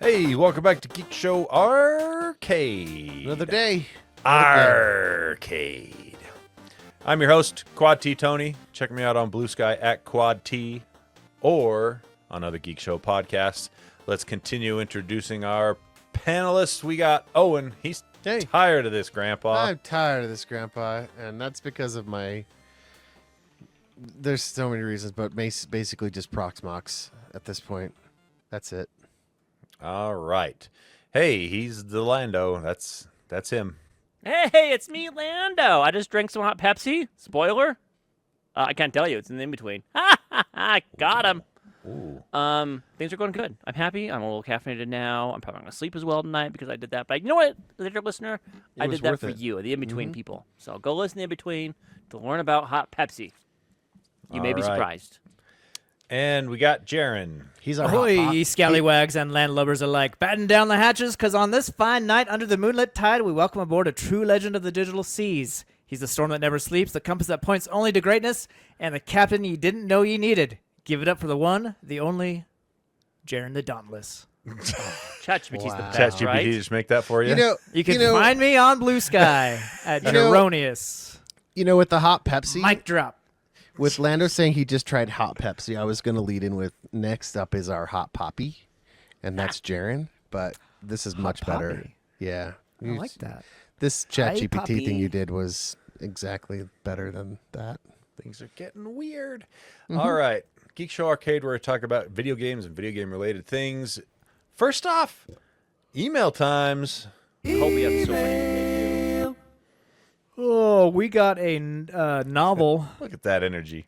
Hey, welcome back to Geekshow Arcade. Another day. Arcade. I'm your host, Quad T Tony. Check me out on Blue Sky at Quad T or on other Geek Show podcasts. Let's continue introducing our panelists. We got Owen. He's tired of this, Grandpa. I'm tired of this, Grandpa, and that's because of my... There's so many reasons, but basically just Proxmox at this point. That's it. All right. Hey, he's the Lando. That's him. Hey, it's me, Lando. I just drank some hot Pepsi. Spoiler. I can't tell you. It's in between. I got him. Ooh. Things are going good. I'm happy. I'm a little caffeinated now. I'm probably not going to sleep as well tonight because I did that. But you know what, dear listener? I did that for you, the in-between people. So go listen to the in-between to learn about hot Pepsi. You may be surprised. And we got Jarron. He's our Ahoy, hot pot. ye scallywags and landlubbers alike. Batten down the hatches, because on this fine night under the moonlit tide, we welcome aboard a true legend of the digital seas. He's the storm that never sleeps, the compass that points only to greatness, and the captain you didn't know you needed. Give it up for the one, the only, Jarron the Dauntless. ChatGPT's the Wow. best, ChatGPT right? just make that for you? You can find me on Blue Sky at Jarronius. With the hot Pepsi, Mic drop. with Lando saying he just tried hot Pepsi, I was going to lead in with next up is our hot Poppy, and that's Jarron, but this is much better. Poppy. Yeah. I like that. This Hi, ChatGPT Poppy. thing you did was exactly better than that. Things are getting weird. All right. Geek Show Arcade, where we talk about video games and video game related things. First off, email times. I hope we have so many. Oh, we got a novel Look at that energy.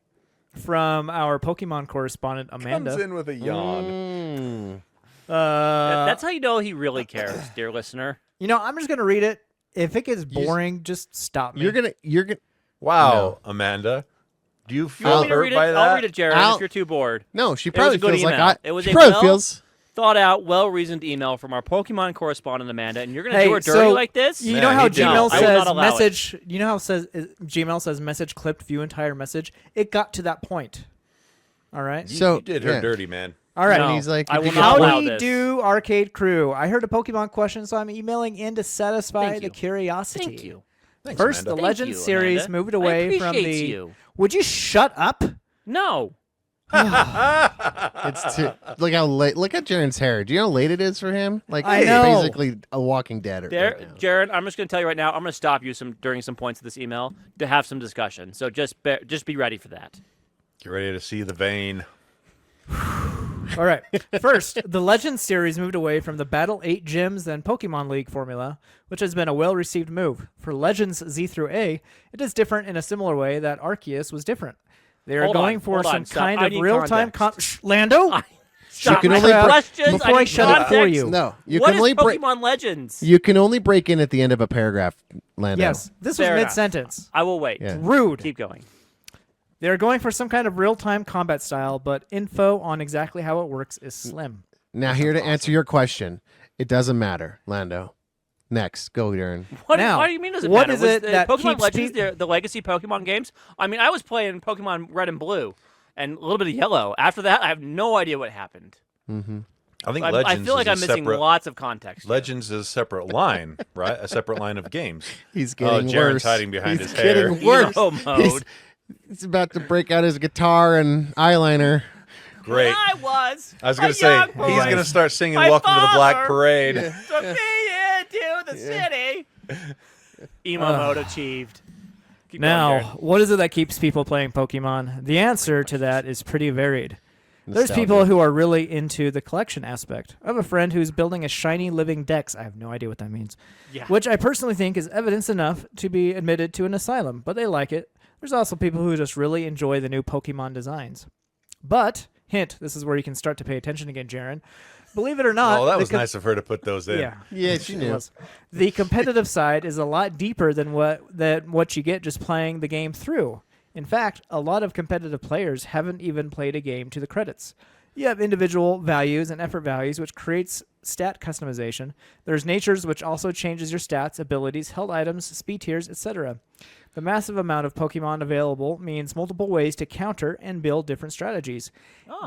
from our Pokemon correspondent, Amanda. Comes in with a yawn. That's how you know he really cares, dear listener. I'm just going to read it. If it gets boring, just stop me. You're gonna. Wow, Amanda. Do you You feel want me to hurt read it? by that? I'll read it, Jared, I'll- if you're too bored. No, she was probably a good feels like email. I. It was She a probably well- feels. Thought out, well-reasoned email from our Pokemon correspondent, Amanda, and you're going to Hey, do her dirty so like this? You Man, know how he did. Gmail I will says not allow it. message? You know how Gmail says message clipped, view entire message? It got to that point. All right. So You did her yeah. dirty, man. All right. No, And he's like, I will if you not get- allow How do you this. do, Arcade Crew? I heard a Pokemon question, so I'm emailing in to satisfy Thank the you. curiosity. Thank you. Thanks, First, Amanda. the Thank Legends you, series Amanda. moved I away from appreciate the. you. Would you shut up? No. It's too, look how late. Look at Jaren's hair. Do you know how late it is for him? Like I he's know. basically a Walking Dead. There, Right now. Jared, I'm just going to tell you right now, I'm going to stop you during some points of this email to have some discussion. So just be ready for that. Get ready to see the vein. All right. First, the Legends series moved away from the Battle 8 gyms and Pokemon League formula, which has been a well-received move. For Legends Z through A, it is different in a similar way that Arceus was different. They are Hold going on, for hold some on, stop. kind I of need real-time context. Lando? Stop can my only break- questions. before I need shut up for context. you. No, you What can is only break. Pokemon Legends? You can only break in at the end of a paragraph, Lando. Yes, this Fair was enough. mid-sentence. I will wait. Yeah. Rude. Keep going. They're going for some kind of real-time combat style, but info on exactly how it works is slim. Now here to answer your question, it doesn't matter, Lando. Next, go, Darren. What Now, do you mean does it what matter? is Was it the that Pokemon keeps Legends, the legacy Pokemon games? I mean, I was playing Pokemon Red and Blue and a little bit of Yellow. After that, I have no idea what happened. Mm-hmm. I think I Legends feel like is I'm a missing separate, lots of context. Legends is a separate line, right? A separate line of games. He's Oh, getting Jaren's worse. hiding behind He's his hair. getting worse. Emo mode. He's about to break out his guitar and eyeliner. Great. When I was I was a going to say, young he's boy, going to start singing my Welcome to the Black father- Parade. took me into the city. Emo mode achieved. Keep going, Now, Jared. what is it that keeps people playing Pokemon? The answer to that is pretty varied. There's Nostalgia. people who are really into the collection aspect. I have a friend who's building a shiny living dex. I have no idea what that means. Yeah. Which I personally think is evidence enough to be admitted to an asylum, but they like it. There's also people who just really enjoy the new Pokemon designs. But, hint, this is where you can start to pay attention again, Jarron. Believe it or not... Oh, that the was nice of her to put those in. Yeah. Yeah, she It knew. was. The competitive side is a lot deeper than what you get just playing the game through. In fact, a lot of competitive players haven't even played a game to the credits. You have individual values and effort values, which creates stat customization. There's natures, which also changes your stats, abilities, held items, speed tiers, etc. The massive amount of Pokemon available means multiple ways to counter and build different strategies.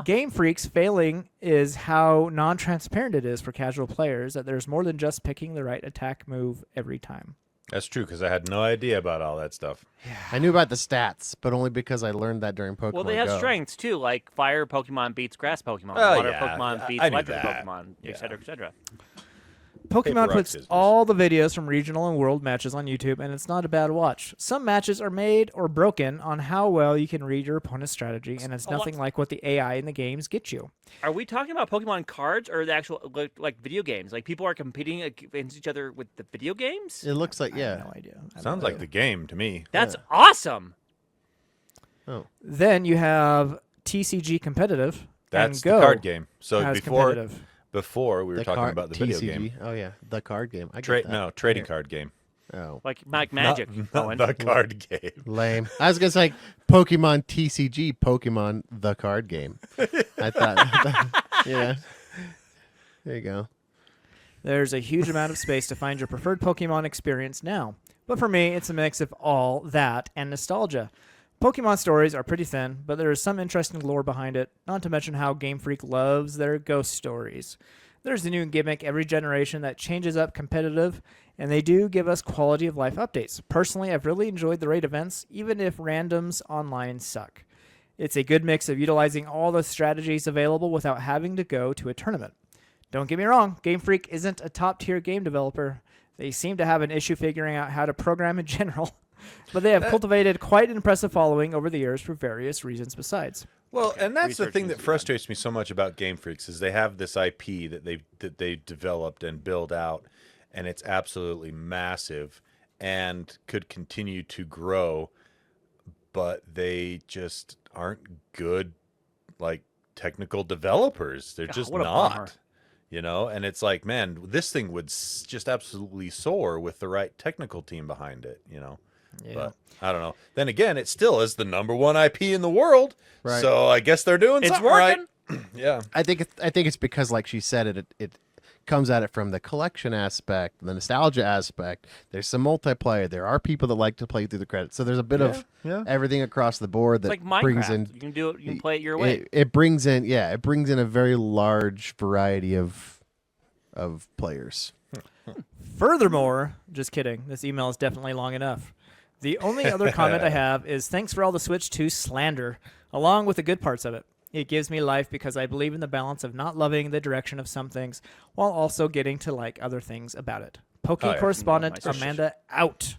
Game Freak's failing is how non-transparent it is for casual players, that there's more than just picking the right attack move every time. That's true, because I had no idea about all that stuff. I knew about the stats, but only because I learned that during Pokemon Well, they have Go. strengths too, like fire Pokemon beats grass Pokemon, Oh, water yeah. Pokemon beats I knew electric that. Pokemon, Yeah. etc., etc. Pokemon Paper, rock, puts scissors. all the videos from regional and world matches on YouTube, and it's not a bad watch. Some matches are made or broken on how well you can read your opponent's strategy, and it's nothing like what the AI in the games get you. Are we talking about Pokemon cards or the actual like video games? Like people are competing against each other with the video games? It looks like, I yeah. have no idea. I don't Sounds know. like the game to me. That's awesome. Oh. Then you have TCG competitive. That's and the Go card game. So has before competitive. we were talking about the video game. Oh, yeah. The card game. I get that. No, trading Here. card game. Oh. Like Magic. Not Owen. the card game. Lame. I was going to say Pokemon TCG, Pokemon the card game. I thought, yeah. There you go. There's a huge amount of space to find your preferred Pokemon experience now. But for me, it's a mix of all that and nostalgia. Pokemon stories are pretty thin, but there is some interesting lore behind it, not to mention how Game Freak loves their ghost stories. There's a new gimmick every generation that changes up competitive, and they do give us quality of life updates. Personally, I've really enjoyed the raid events, even if randoms online suck. It's a good mix of utilizing all the strategies available without having to go to a tournament. Don't get me wrong, Game Freak isn't a top-tier game developer. They seem to have an issue figuring out how to program in general, but they have cultivated quite an impressive following over the years for various reasons besides. Well, and that's the research thing needs that to be frustrates me so much about Game Freaks is they have this IP that they developed and build out, and it's absolutely massive and could continue to grow, but they just aren't good like technical developers. They're just what a bummer. not. You know, and it's like, man, this thing would just absolutely soar with the right technical team behind it, you know. Yeah. But I don't know. Then again, it still is the #1 IP in the world. Right. So I guess they're doing It's something working. right. Yeah. I think it's because, like she said, it comes at it from the collection aspect, the nostalgia aspect. There's some multiplayer. There are people that like to play through the credits. So there's a bit of yeah. everything across the board that It's like brings Minecraft. in. You can do it. You can play it your way. It brings in, it brings in a very large variety of players. Furthermore, just kidding, this email is definitely long enough. The only other comment I have is thanks for all the Switch 2 slander, along with the good parts of it. It gives me life because I believe in the balance of not loving the direction of some things while also getting to like other things about it. Poke correspondent Nice. Amanda out.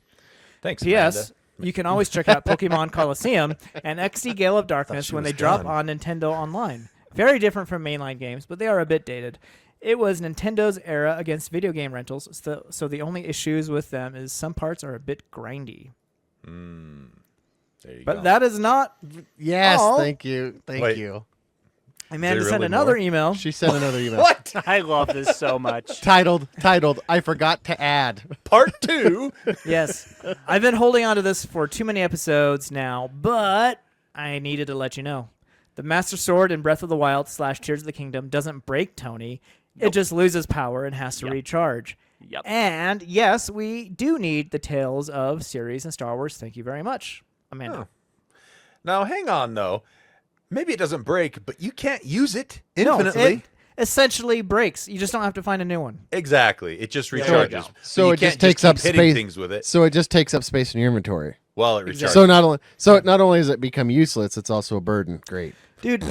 Thanks, P.S. You can always check out Pokemon Coliseum and XD Gale of Darkness she when was they drop done. on Nintendo Online. Very different from mainline games, but they are a bit dated. It was Nintendo's era against video game rentals, so the only issues with them is some parts are a bit grindy. There you But go. that is not Yes, all. thank you. Wait. You. Amanda there sent really another more? email. She sent another email. What? I love this so much. Titled, I forgot to add. Part 2? Yes. I've been holding on to this for too many episodes now, but I needed to let you know. The Master Sword in Breath of the Wild / Tears of the Kingdom doesn't break Tony. It just loses power and has to Yep. recharge. Yep. And yes, we do need the Tales of series and Star Wars. Thank you very much, Amanda. Now, hang on, though. Maybe it doesn't break, but you can't use it No, infinitely. it essentially breaks. You just don't have to find a new one. Exactly. It just There we recharges. go. But So you it just can't takes keep up hitting space. things with it So it just takes up space in your inventory. while it recharges. So not only does it become useless, it's also a burden. Great. Dude,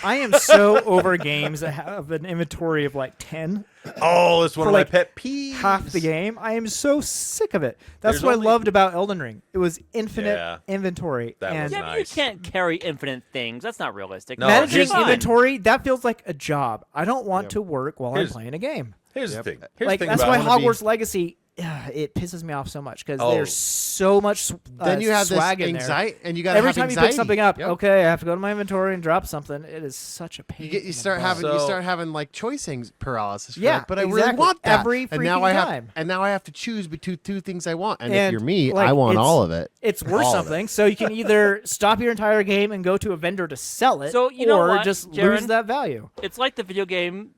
I am so over games that have an inventory of like 10. Oh, it's one For of my like pet peeves. Half the game. I am so sick of it. That's There's what only- I loved about Elden Ring. It was infinite Yeah. inventory. That and was Yeah, but nice. you can't carry infinite things. That's not realistic. No, managing here's the thing. inventory, that feels like a job. I don't want to work while Yep. I'm playing a game. Here's Yep. the thing. Here's Like the thing that's about why I wanna be- Hogwarts Legacy it pisses me off so much because Oh. there's so much Then you have this swag in there. anxiety, and you got Every have time anxiety. you pick something up, Yep. okay, I have to go to my inventory and drop something. It is such a pain. You in the start butt. having like choicing paralysis. You're Yeah, like, but I really exactly. want that. Every and now freaking time. I have to choose between two things I want. And if And, you're me, like, I want it's- all of it. It's worth All of something, so you can either stop your entire game and go to a vendor to sell it, So, you know or what, just lose Jarron? that value. It's like the video game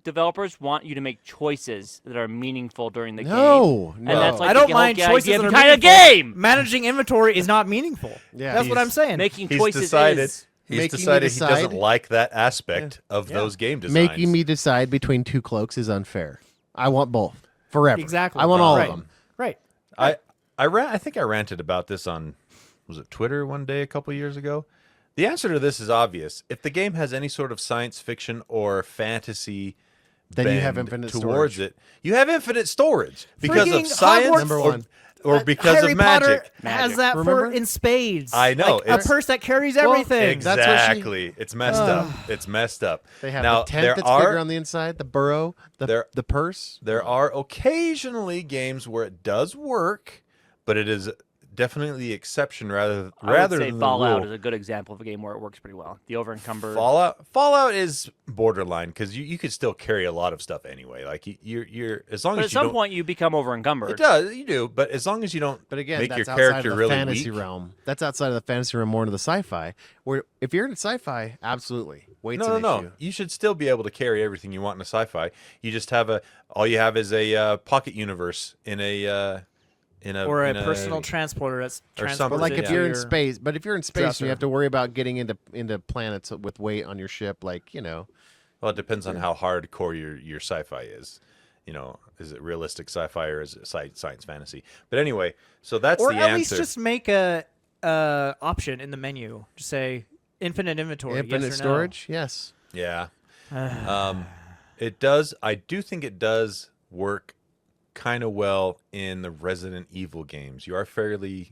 developers want you to make choices that are meaningful during the game. No, And no. that's like I the don't whole mind choices idea that are of kind of meaningful. game. Managing inventory is not meaningful. Yeah. That's what I'm saying. Making He's choices decided. is. He's Making me decided he decide- doesn't like that aspect of those game designs. Making me decide between two cloaks is unfair. I want both forever. Exactly. I want all Right. of them. Right. I think I ranted about this on, was it Twitter one day a couple years ago? The answer to this is obvious. If the game has any sort of science fiction or fantasy Then you have bend infinite towards storage. it, you have infinite storage because Freaking of science Hogwarts- Number or, one. or because Harry of magic. Potter has Magic. that Remember? in spades. I know, Like, a it's- purse that carries everything. That's what she- Exactly. It's messed up. It's messed up. They have now, the tent there that's are, bigger on the inside, the burrow, There- the purse. There are occasionally games where it does work, but it is definitely the exception rather I would say than the Fallout rule. is a good example of a game where it works pretty well. The over-encumbered. Fallout is borderline because you could still carry a lot of stuff anyway. Like you're as long But as at you some don't. point, you become over-encumbered. It does, you do, but as long as you don't But again, make your that's outside character of the really fantasy weak. realm. That's outside of the fantasy realm, more into the sci-fi. Where if you're in sci-fi, absolutely, weight's No, an no, issue. no. You should still be able to carry everything you want in a sci-fi. You just have all you have is a pocket universe in a or a in personal transporter that's or transported something. But like if Yeah. you're in your- space, and you dresser. have to worry about getting into planets with weight on your ship, like Well, it depends on how hardcore your sci-fi is. You know, is it realistic sci-fi or is it science fantasy? But anyway, so that's or the at answer. least just make a option in the menu. Just say infinite inventory. infinite yes or storage. Yes. Yeah. No. It does. I do think it does work kind of well in the Resident Evil games. You are fairly,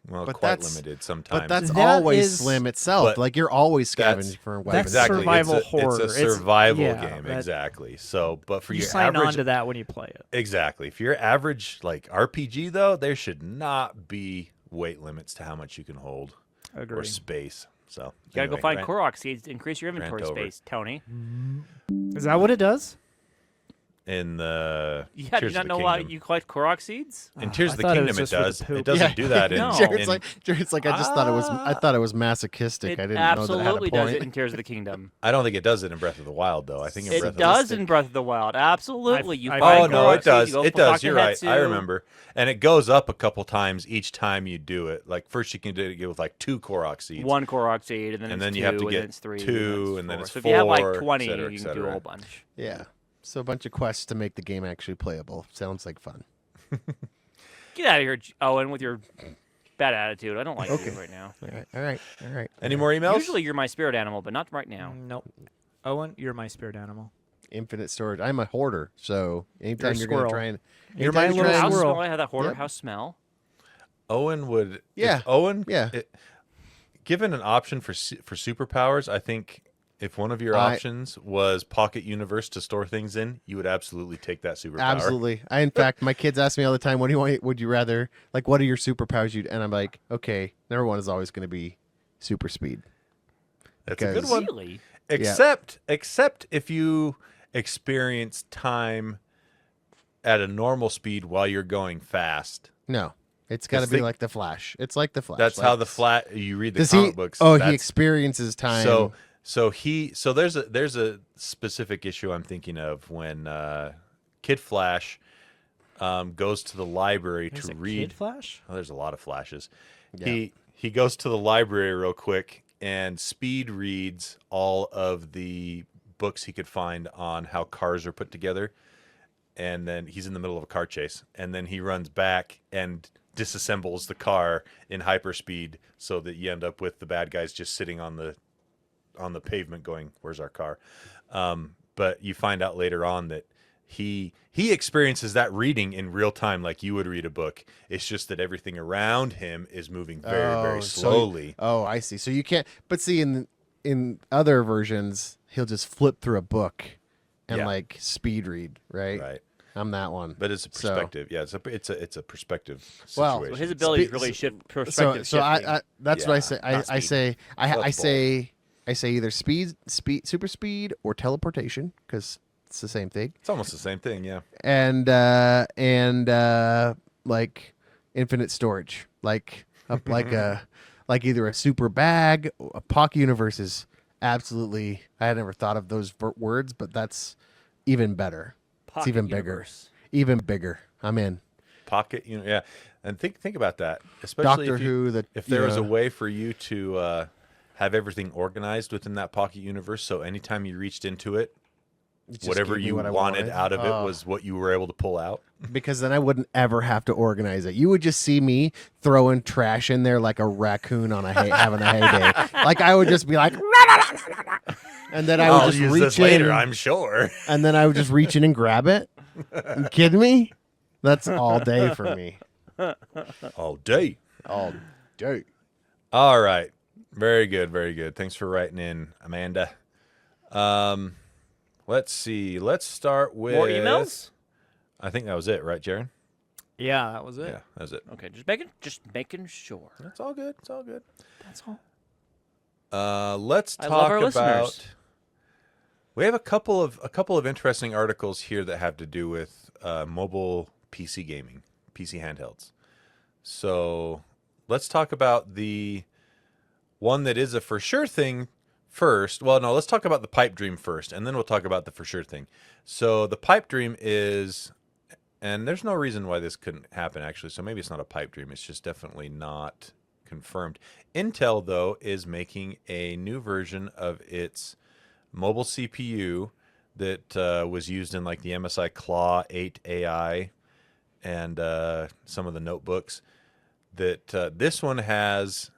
But quite that's- limited sometimes. But that's That always is- slim itself. But Like you're always that's- scavenging for that's weapons. exactly. survival it's horror. It's a It's- survival yeah, game. that- Exactly. So, but for You your sign average, on to that when you play it. exactly. For your average like RPG though, there should not be weight limits to how much you can hold or Agree. space. So You gotta go find rant- Korok seeds to increase your inventory over. space, Tony. Is that what it does? in the Yeah, do you Tears not of the know why Kingdom. you collect Korok seeds? In Tears I of the thought it Kingdom, was it just for the does. poop. It doesn't do that. In, No. Jared's like, I just thought it was masochistic. It I didn't know that had a absolutely does point. it in Tears of the Kingdom. I don't think it does it in Breath of the Wild, though. I think in Breath It of the does in Breath of the Wild. Absolutely. You I've- find Oh no, Korok it seeds, does. you go It for does. You're right. I Takehetsu. remember, and it goes up a couple times each time you do it. Like first you can do it with like 2 Korok seeds, One Korok seed, and then And it's then two, you have to and get then it's three, 2, and then four. it's So if you have 4, like 20, et cetera, you et can do a cetera. whole bunch. Yeah. So a bunch of quests to make the game actually playable. Sounds like fun. Get out of here, Owen, with your bad attitude. I don't like you right now. All right. Any more emails? Usually you're my spirit animal, but not right now. Nope. Owen, you're my spirit animal. Infinite storage. I'm a hoarder, so anytime You're a you're going to squirrel. try and You're anytime my you're little trying- House squirrel. smell. I have that hoarder. Yep. House smell. Owen would. Yeah. If Owen. Yeah. Given an option for superpowers, I think if one of your options was Pocket Universe to store things in, you would absolutely take that superpower. Absolutely. In fact, my kids ask me all the time, "What do you want? Would you rather like? What are your superpowers?" And I'm like, "Okay, number one is always going to be super speed." That's a good Because- one. Really? Except if you experience time at a normal speed while you're going fast. No, it's got to Just be think- like the Flash. It's like the Flash. That's like, how you read the does comic he? books. Oh, he That's- experiences time. So there's a specific issue I'm thinking of when Kid Flash goes to the library There's to a read. Kid Flash? Oh, there's a lot of flashes. Yeah. He goes to the library real quick and speed reads all of the books he could find on how cars are put together. And then he's in the middle of a car chase, and then he runs back and disassembles the car in hyperspeed so that you end up with the bad guys just sitting on the pavement going, "Where's our car?" But you find out later on that he experiences that reading in real time like you would read a book. It's just that everything around him is moving very, very slowly. I see. So you can't. But see, in other versions, he'll just flip through a book and Yeah. like speed read, right? Right. I'm that one. But it's a So- perspective. Yeah, it's a perspective Well, situation. So his abilities Spe- really shift So, perspective. so I that's what I say. not I speed. say I That's say either speed, super speed, or teleportation because it's the same thing. It's almost the same thing. Yeah. And like infinite storage, like like either a super bag, or a Pocket Universe is absolutely. I had never thought of those words, but that's even better. It's even bigger. Even bigger. I'm in. Pocket, yeah. And think about that, especially Doctor Who. if there was a way for you to have everything organized within that Pocket Universe, so anytime you reached into it, just whatever gave me you what I wanted out of it Oh. was what you were able to pull out. Because then I wouldn't ever have to organize it. You would just see me throwing trash in there like a raccoon on having a heyday. Like I would just be like, and then I would I'll just use reach this in, later, I'm sure. and then I would just reach in and grab it. You kidding me? That's all day for me. All day. All day. All right. Very good. Very good. Thanks for writing in, Amanda. Let's see. Let's start with More emails? I think that was it, right, Jarron? Yeah, that was it. Yeah, that was it. Okay, just making sure. That's all good. It's all good. That's all. Let's I talk love our about. listeners. We have a couple of interesting articles here that have to do with mobile PC gaming, PC handhelds. So let's talk about the one that is a for sure thing first. Well, no, let's talk about the pipe dream first, and then we'll talk about the for sure thing. So the pipe dream is, and there's no reason why this couldn't happen actually. So maybe it's not a pipe dream. It's just definitely not confirmed. Intel, though, is making a new version of its mobile CPU that was used in like the MSI Claw 8 AI and some of the notebooks. That this one has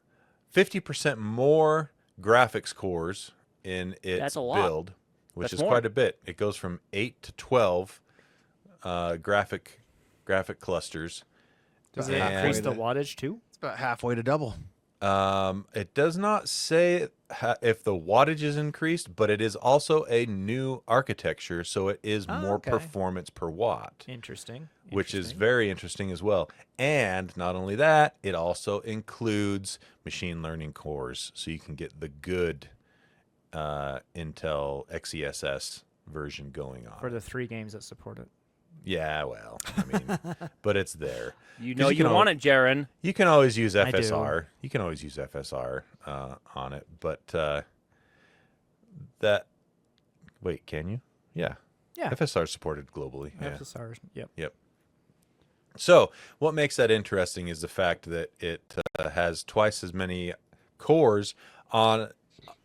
50% more graphics cores in its That's a lot. build, which That's is more. quite a bit. It goes from 8 to 12 graphic clusters. Does it And- increase the wattage too? It's about halfway to double. It does not say if the wattage is increased, but it is also a new architecture, so it is Oh, more okay. performance per watt, Interesting. which is Interesting. very interesting as well. And not only that, it also includes machine learning cores, so you can get the good Intel XeSS version going on. for the 3 games that support it. Yeah, well, I mean, but it's there. You know you you can want it, Jarron. You can always use I do. FSR. You can always use FSR on it, but that. Wait, can you? Yeah. Yeah. FSR is supported globally. Yeah. FSR. Yep. Yep. So what makes that interesting is the fact that it has twice as many cores on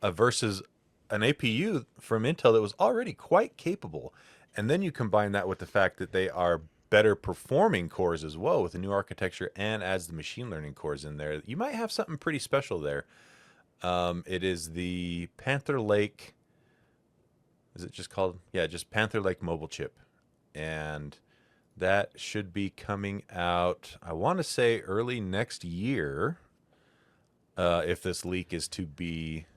versus an APU from Intel that was already quite capable. And then you combine that with the fact that they are better performing cores as well with the new architecture and as the machine learning cores in there. You might have something pretty special there. It is the Panther Lake. Is it just called? Yeah, just Panther Lake mobile chip. And that should be coming out, I want to say early next year, if this leak is to be.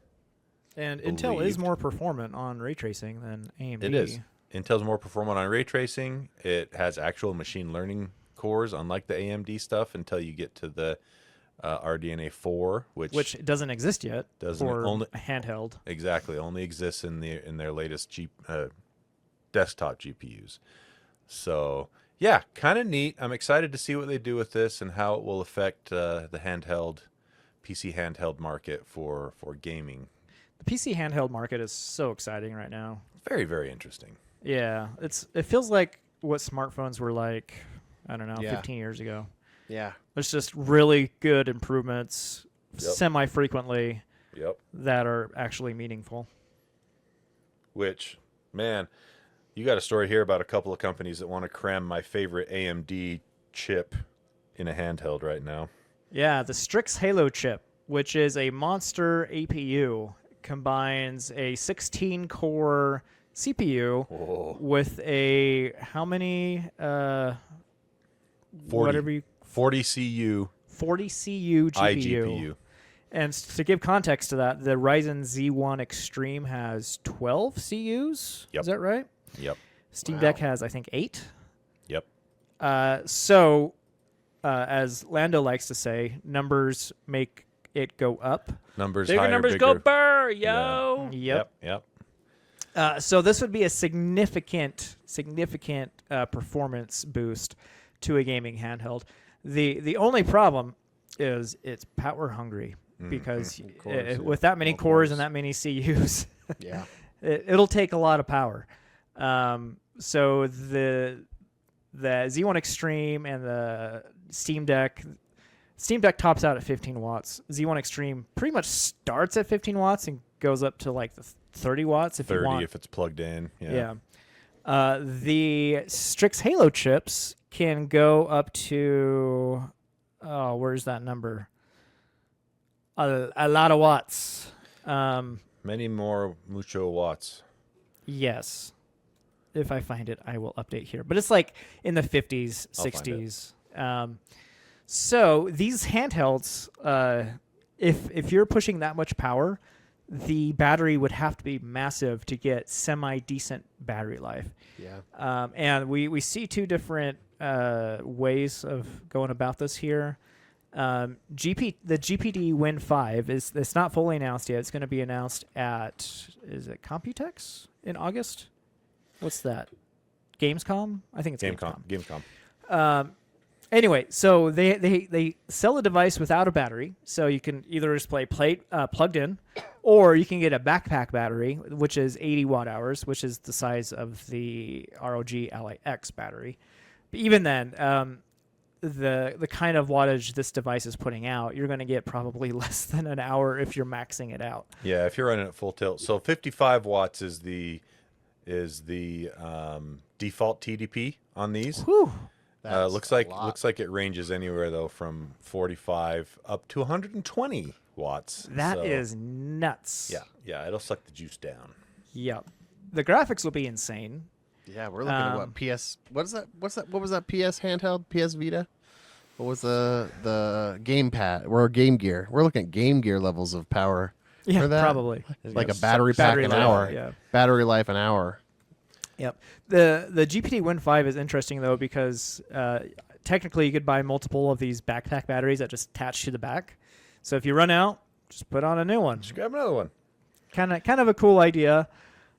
And Intel is Believed. more performant on ray tracing than AMD. It is. Intel's more performant on ray tracing. It has actual machine learning cores, unlike the AMD stuff, until you get to the RDNA 4, Which doesn't exist yet Doesn't for only- a handheld. exactly only exists in their latest desktop GPUs. So yeah, kind of neat. I'm excited to see what they do with this and how it will affect the PC handheld market for gaming. The PC handheld market is so exciting right now. Very, very interesting. Yeah, it feels like what smartphones were like, I don't know, Yeah. 15 years ago. Yeah. There's just really good improvements Yep. semi-frequently Yep. that are actually meaningful. Which, man, you got a story here about a couple of companies that want to cram my favorite AMD chip in a handheld right now. Yeah, the Strix Halo chip, which is a monster APU, combines a 16-core CPU Whoa. with a how many 40. whatever you 40 CU 40 CU GPU. iGPU. And to give context to that, the Ryzen Z1 Extreme has 12 CUs. Yep. Is that right? Yep. Steam Wow. Deck has, I think, 8. So, as Lando likes to say, numbers make it go up. Numbers Bigger higher, numbers bigger. go burr, yo. Yep. Yep. So this would be a significant performance boost to a gaming handheld. The only problem is it's power hungry because with that many cores and that many CUs, Yeah. it'll take a lot of power. So the Z1 Extreme and the Steam Deck tops out at 15 watts. Z1 Extreme pretty much starts at 15 watts and goes up to like the 30 watts if you 30 want. if it's plugged in. Yeah. The Strix Halo chips can go up to where's that number? A lot of watts. Many more mucho watts. Yes. If I find it, I will update here. But it's like in the 50s, I'll find it. 60s. So these handhelds, if you're pushing that much power, the battery would have to be massive to get semi-decent battery life. Yeah. And we see two different ways of going about this here. The GPD Win 5 it's not fully announced yet. It's going to be announced at, is it Computex in August? What's that? Gamescom? I think it's Gamescom. Anyway, so they sell a device without a battery, so you can either just play plugged in, or you can get a backpack battery, which is 80 watt hours, which is the size of the ROG Ally X battery. But even then, the kind of wattage this device is putting out, you're going to get probably less than an hour if you're maxing it out. Yeah, if you're running at full tilt. So 55 watts is the default TDP on these. Whew. Looks like it ranges anywhere though from 45 up to 120 watts. That is nuts. Yeah, it'll suck the juice down. Yep. The graphics will be insane. Yeah, we're looking at what PS. What is that? What was that PS handheld? PS Vita. What was the gamepad or Game Gear? We're looking at Game Gear levels of power. Yeah, for that. Probably. Like a battery pack Battery an life, hour. yeah. Battery life an hour. Yep. The GPT Win 5 is interesting though because technically you could buy multiple of these backpack batteries that just attach to the back. So if you run out, just put on a new one. Just grab another one. Kind of a cool idea.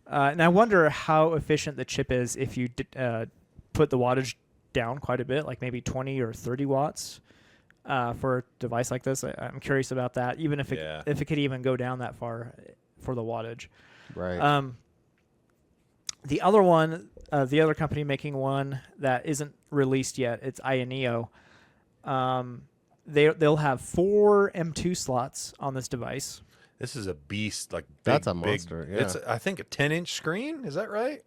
And I wonder how efficient the chip is if you put the wattage down quite a bit, like maybe 20 or 30 watts for a device like this. I'm curious about that, even if it could even go down that far for the wattage. Right. The other one, the other company making one that isn't released yet, it's Ioneo. They'll have 4 M2 slots on this device. This is a beast. Like that's a monster. Yeah. It's I think a 10-inch screen. Is that right?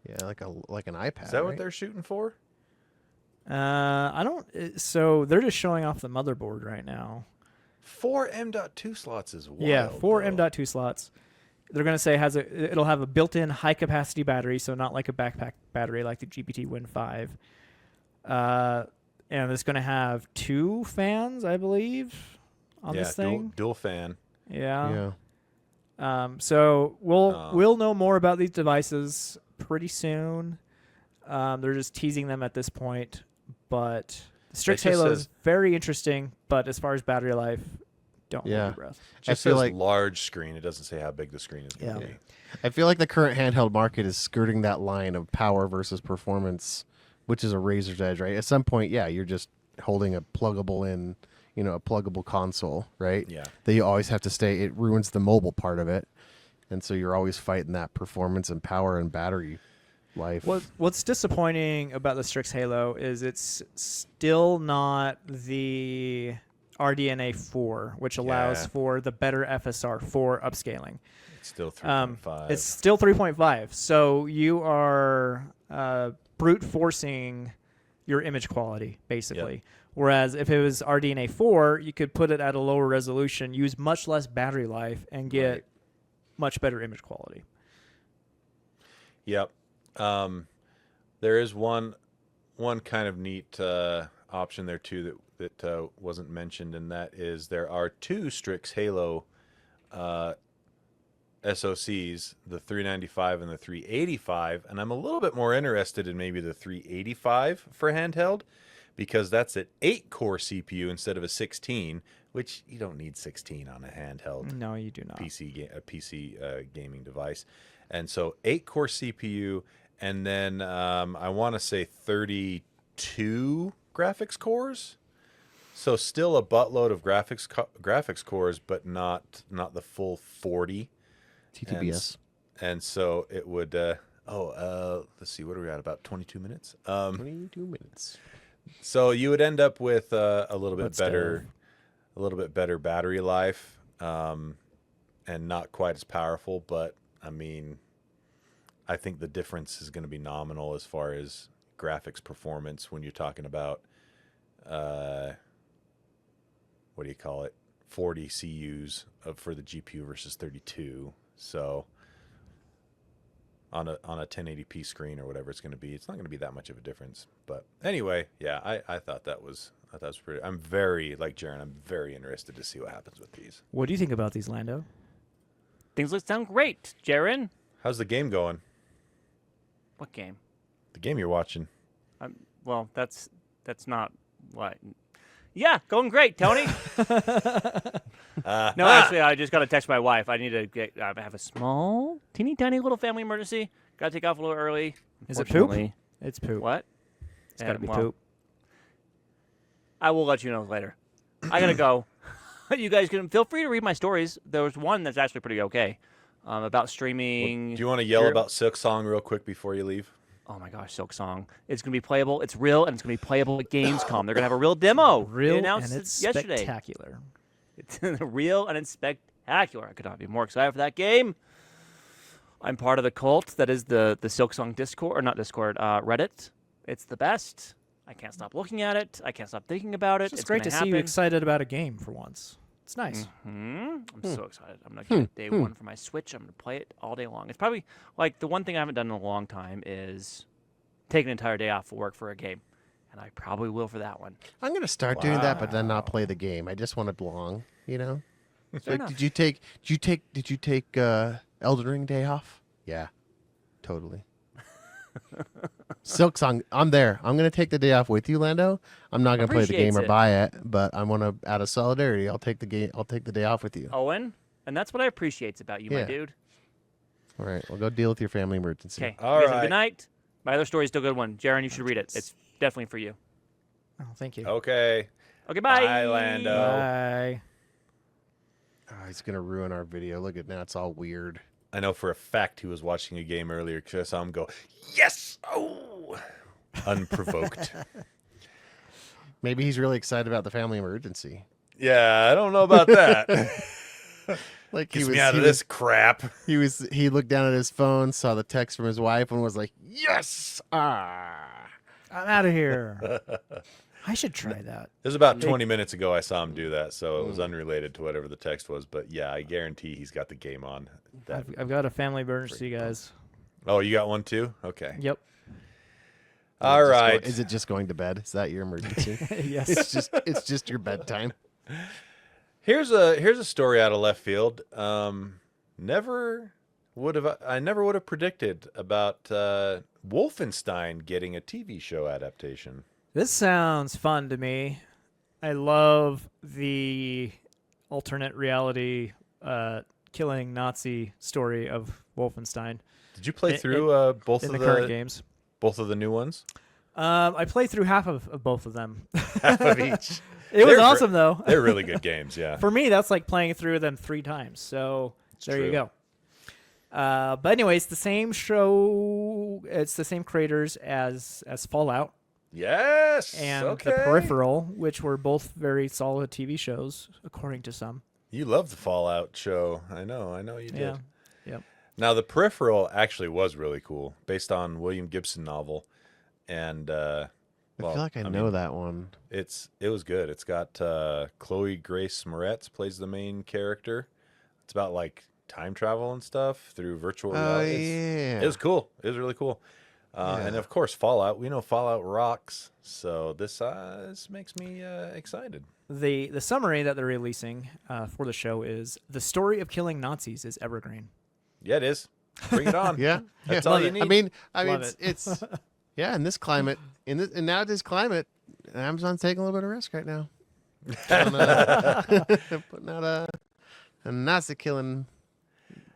Yeah, like an iPad. Is that what right? they're shooting for? I don't. So they're just showing off the motherboard right now. 4 M.2 slots is wild. Yeah, 4 though. M.2 slots. They're going to say it'll have a built-in high-capacity battery, so not like a backpack battery like the GPT Win 5. And it's going to have 2 fans, I believe, on this thing. Dual fan. Yeah. So we'll know more about these devices pretty soon. They're just teasing them at this point, but Strix Halo is very interesting. But as far as battery life, don't hold your breath. Just says like large screen. It doesn't say how big the screen is going to be. I feel like the current handheld market is skirting that line of power versus performance, which is a razor's edge, right? At some point, you're just holding a pluggable in. A pluggable console, right? Yeah. That you always have to stay. It ruins the mobile part of it, and so you're always fighting that performance and power and battery life. What's disappointing about the Strix Halo is it's still not the RDNA 4, which allows for the better FSR 4 upscaling. It's still 3.5. It's still 3.5. So you are brute forcing your image quality, basically. Yep. Whereas if it was RDNA 4, you could put it at a lower resolution, use much less battery life, and get much better image quality. Yep. There is one kind of neat option there too that wasn't mentioned, and that is there are 2 Strix Halo SoCs, the 395 and the 385, and I'm a little bit more interested in maybe the 385 for handheld, because that's an 8-core CPU instead of a 16, which you don't need 16 on a handheld. No, you do not. PC gaming device. And so 8-core CPU, and then I want to say 32 graphics cores. So still a buttload of graphics cores, but not the full 40 TTBS. And so it would. Let's see, what are we at? About 22 minutes. 22 minutes. So you would end up with a little bit But better, battery life, and not quite as powerful. But I mean, I think the difference is going to be nominal as far as graphics performance when you're talking about, what do you call it? 40 CUs for the GPU versus 32. So on a 1080p screen or whatever it's going to be, it's not going to be that much of a difference. But anyway, yeah, I thought that was pretty. I'm very, like Jarron, I'm very interested to see what happens with these. What do you think about these, Lando? Things sound great, Jarron. How's the game going? What game? The game you're watching. Well, that's not what. Yeah, going great, Tony. No, actually, I just got to text my wife. I need to have a small, teeny tiny little family emergency. Got to take off a little early. Is it poop? Unfortunately. It's poop. What? It's got to be well, poop. I will let you know later. I gotta go. You guys can feel free to read my stories. There was one that's actually pretty okay about streaming. Do you want to yell about SILKSONG real quick before you leave? Oh my gosh, SILKSONG! It's gonna be playable. It's real, and it's gonna be playable at Gamescom. They're gonna have a real demo. Real They announced and it's it yesterday. spectacular. It's real and it's spectacular. I could not be more excited for that game. I'm part of the cult that is the SILKSONG Discord, or not Discord, Reddit. It's the best. I can't stop looking at it. I can't stop thinking about it. It's great to see you excited about a game for once. It's nice. I'm so excited. I'm going to get day one for my Switch. I'm going to play it all day long. It's probably like the one thing I haven't done in a long time is take an entire day off of work for a game. And I probably will for that one. I'm going to start doing that, but then not play the game. I just want it long, you know? Like, did you take Elden Ring day off? Yeah, totally. SILKSONG, I'm there. I'm going to take the day off with you, Lando. I'm not going to play the game or buy it, but I want to, out of solidarity, I'll take the day off with you. Owen, and that's what I appreciate about you, my dude. All right, well, go deal with your family emergency. Okay, All you guys have right. a good night. My other story is still a good one. Jarron, you should read it. It's definitely for you. Oh, thank you. Okay. Okay, bye. Bye, Lando. Bye. Oh, he's going to ruin our video. Look at now, it's all weird. I know for a fact he was watching a game earlier because I saw him go, yes! Oh! Unprovoked. Maybe he's really excited about the family emergency. Yeah, I don't know about that. Like Gets me out of this crap. He looked down at his phone, saw the text from his wife, and was like, "Yes, I'm out of here." I should try that. It was about 20 minutes ago I saw him do that, so it was unrelated to whatever the text was. But yeah, I guarantee he's got the game on. I've got a family emergency, guys. Oh, you got one too? Okay. Yep. All right. Is it just going to bed? Is that your emergency? Yes. It's just your bedtime. Here's a story out of left field. I never would have predicted about Wolfenstein getting a TV show adaptation. This sounds fun to me. I love the alternate reality killing Nazi story of Wolfenstein. Did you play through both in of the current games? Both of the new ones? I played through half of both of them. Half of each. It was awesome, though. They're really good games, yeah. For me, that's like playing through them 3 times. So there you go. But anyways, the same show. It's the same creators as Fallout. Yes. And okay. The Peripheral, which were both very solid TV shows, according to some. You love the Fallout show. I know you did. Yeah. Yep. Now, The Peripheral actually was really cool, based on William Gibson novel. And I feel like I know that one. It was good. It's got Chloe Grace Moretz plays the main character. It's about like time travel and stuff through virtual reality. Yeah. It was cool. It was really cool. And of course, Fallout. We know Fallout rocks. So this makes me excited. The summary that they're releasing for the show is: the story of killing Nazis is evergreen. Yeah, it is. Bring it on. Yeah, That's yeah. all you need. I mean, Love it's yeah. In this climate, in nowadays climate, Amazon's taking a little bit of risk right now. Putting out a Nazi killing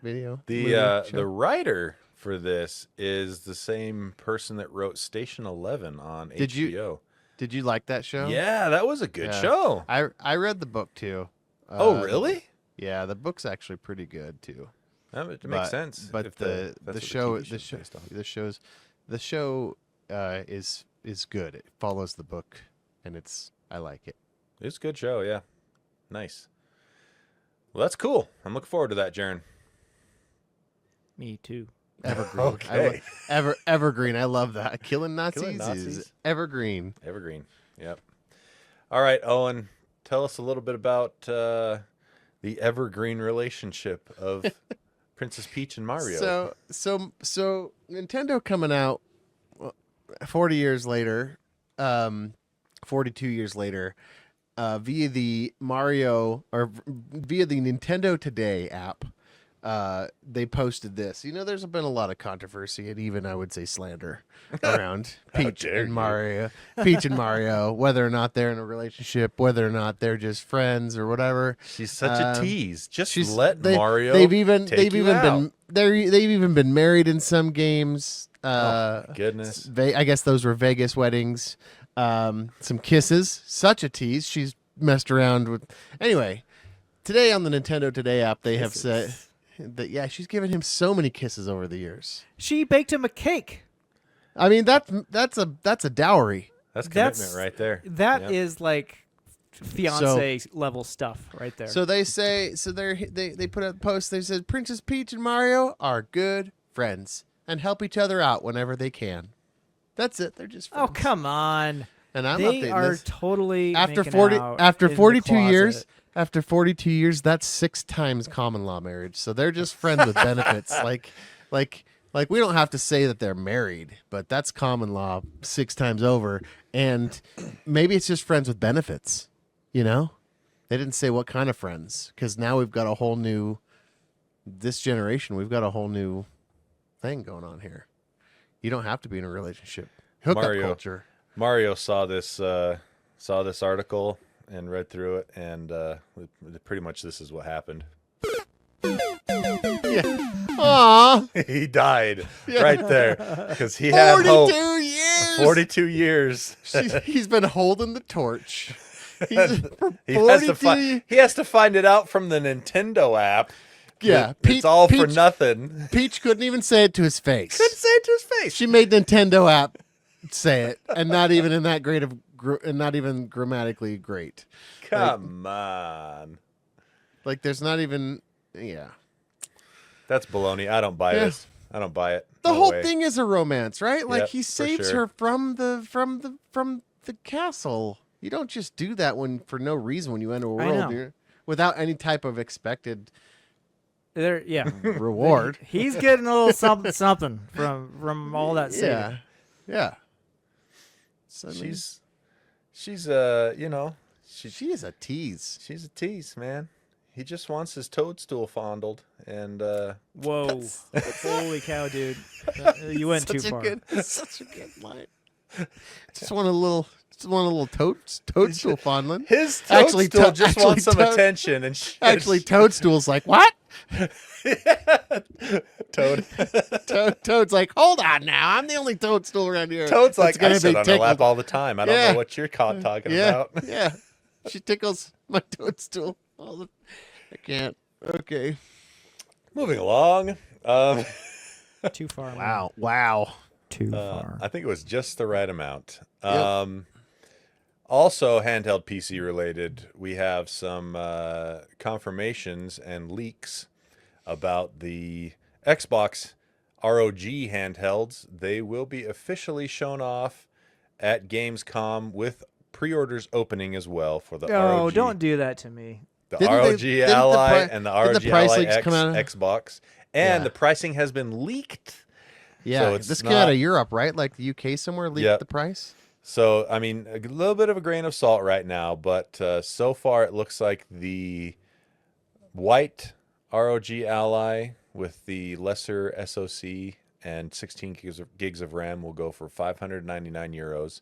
video. movie, the show. writer for this is the same person that wrote Station 11 on Did you- HBO. Did you like that show? Yeah, that was a good Yeah. show. I read the book too. Oh, really? Yeah, the book's actually pretty good too. That makes But- sense. But if the that's what show TV show's based on. the show is good. It follows the book, and I like it. It's a good show, yeah. Nice. Well, that's cool. I'm looking forward to that, Jarron. Me too. Evergreen. Okay. Evergreen. I love that. Killing Nazis, Killing Nazis. is evergreen. Evergreen. Yep. All right, Owen, tell us a little bit about the evergreen relationship of Princess Peach and Mario. So Nintendo coming out 40 years later, 42 years later, via the Nintendo Today app. They posted this. There's been a lot of controversy and even I would say slander around Peach dare and you. Mario. Peach and Mario, whether or not they're in a relationship, whether or not they're just friends or whatever. She's such a tease. Just let they- Mario. They've even take you out. they've even been married in some games. Goodness. I guess those were Vegas weddings. Some kisses. Such a tease. She's messed around with. Anyway, today on the Nintendo Today app, they have said that she's given him so many kisses over the years. She baked him a cake. I mean, that's a dowry. That's commitment That's- right there. That Yep. is like fiance level stuff right there. So they say they put out a post. They said Princess Peach and Mario are good friends and help each other out whenever they can. That's it. They're just friends. oh come on, And I'm they updating are this. Totally After making 40 out after in the 42 closet. years. After 42 years, that's 6 times common law marriage. So they're just friends with benefits. Like we don't have to say that they're married, but that's common law 6 times over. And maybe it's just friends with benefits. They didn't say what kind of friends, because now we've got a whole new. This generation, we've got a whole new thing going on here. You don't have to be in a relationship. Hookup Mario. culture. Mario saw this article and read through it, and pretty much this is what happened. Yeah. Aw. He died right there because he had 42 hope. years. 42 years. He's been holding the torch. He's, for He has 42 he has to find it out from the Nintendo app. Yeah, It's all for Peach- nothing. Peach couldn't even say it to his face. Couldn't say it to his face. She made Nintendo app say it, and not even in that great of, and not even grammatically great. Come on. Like there's not even, yeah. That's baloney. I don't buy Yeah. this. I don't buy it. The No whole way. thing is a romance, right? Like Yep, he for saves sure. her from the castle. You don't just do that for no reason when you enter a I world know. without any type of expected Yeah, reward. he's getting a little something from all that saving. Yeah. So, I mean, She's she she is a tease. she's a tease, man. He just wants his toadstool fondled, and Whoa, holy cow, dude! You went too far. Such a good line. Just want a little toadstool fondling. his Actually, toadstool to- just actually, wants some Toad- attention. And Actually, Toadstool's like, what? Toad. Toad's like, hold on now. I'm the only toadstool around here. Toad's that's like, gonna I sit be on her lap tickled." all the time. I don't Yeah. know what you're talking Yeah, about. yeah. She tickles my toadstool. I can't. Okay. Moving along. Too far. man. Wow. Too far. I think it was just the right amount. Yep. Also, handheld PC related, we have some confirmations and leaks about the Xbox ROG handhelds. They will be officially shown off at Gamescom with pre-orders opening as well for the Oh, ROG. don't do that to me. The Didn't ROG didn't the Ally pri- and the didn't ROG the price Ally leaks X come out of- Xbox. And Yeah. the pricing has been leaked. Yeah, So it's this came out not- of Europe, right? Like the UK somewhere leaked Yep. the price. So, I mean, a little bit of a grain of salt right now, but so far it looks like the white ROG Ally with the lesser SoC and 16 gigs of RAM will go for 599 euros.